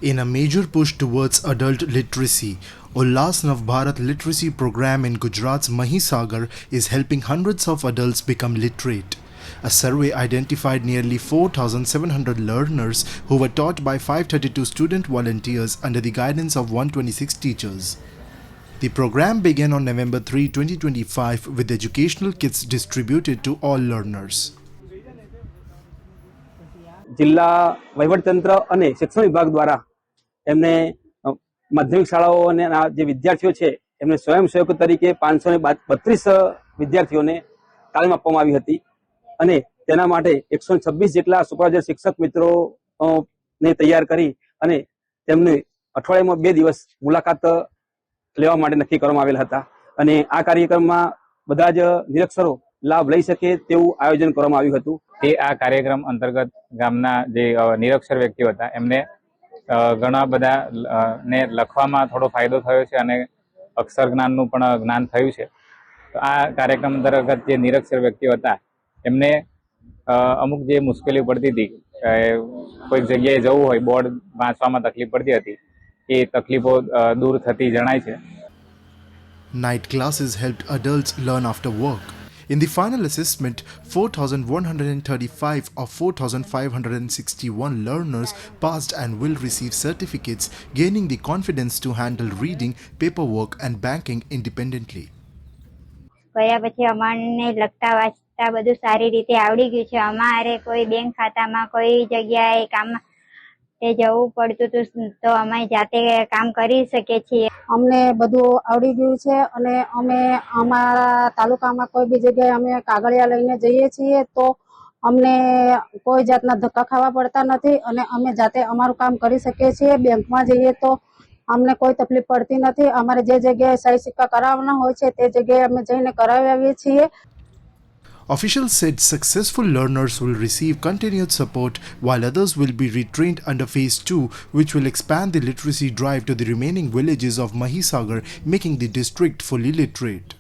In a major push towards adult literacy, Ullas Nav Bharat Literacy Program in Gujarat's Mahisagar is helping hundreds of adults become literate. A survey identified nearly 4,700 learners who were taught by 532 student volunteers under the guidance of 126 teachers. The program began on November 3, 2025 with educational kits distributed to all learners. જિલ્લા વહીવટતંત્ર અને શિક્ષણ વિભાગ દ્વારા એમને માધ્યમિક શાળાઓના જે વિદ્યાર્થીઓ છે એમને સ્વયંસેવક તરીકે 532 વિદ્યાર્થીઓને તાલીમ આપવામાં આવી હતી અને તેના માટે 126 જેટલા સુપરવાઇઝર શિક્ષક મિત્રોને તૈયાર કરી અને તેમને અઠવાડિયામાં 2 દિવસ મુલાકાત લેવા માટે નક્કી કરવામાં આવેલ હતા અને આ કાર્યક્રમમાં બધા જ નિરક્ષરો લાભ લઈ શકે તેવું આયોજન કરવામાં આવ્યું હતું. આ કાર્યક્રમ અંતર્ગત ગામના જે નિરક્ષર વ્યક્તિઓ હતા એમને ઘણા બધા ને લખવામાં થોડો ફાયદો થયો છે અને અક્ષર જ્ઞાનનું પણ જ્ઞાન થયું છે. તો આ કાર્યક્રમ અંતર્ગત જે નિરક્ષર વ્યક્તિઓ હતા એમને અમુક જે મુશ્કેલી પડતી હતી, કોઈક જગ્યાએ જવું હોય, બોર્ડ વાંચવામાં તકલીફ પડતી હતી, એ તકલીફો દૂર થતી જણાય છે. Night classes helped adults learn after work. In the final assessment, 4,135 of 4,561 learners passed and will receive certificates, gaining the confidence to handle reading, paperwork and banking independently. ગયા પછી અમને લખતા વાંચતા બધું સારી રીતે આવડી ગયું છે. અમારે કોઈ બેંક ખાતામાં કોઈ જગ્યાએ કામ તે જવું પડતું હતું તો અમે જાતે કામ કરી શકીએ છીએ. અમને બધું આવડી ગયું છે અને અમે અમારા તાલુકામાં કોઈ બી જગ્યાએ અમે કાગળિયા લઈને જઈએ છીએ તો અમને કોઈ જાતના ધક્કા ખાવા પડતા નથી અને અમે જાતે અમારું કામ કરી શકીએ છીએ. બેંકમાં જઈએ તો અમને કોઈ તકલીફ પડતી નથી. અમારે જે જગ્યાએ સહી સિક્કા કરાવવાના હોય છે તે જગ્યાએ અમે જઈને કરાવી આવીએ છીએ. Officials said successful learners will receive continued support while others will be retrained under Phase 2, which will expand the literacy drive to the remaining villages of Mahisagar, making the district fully literate.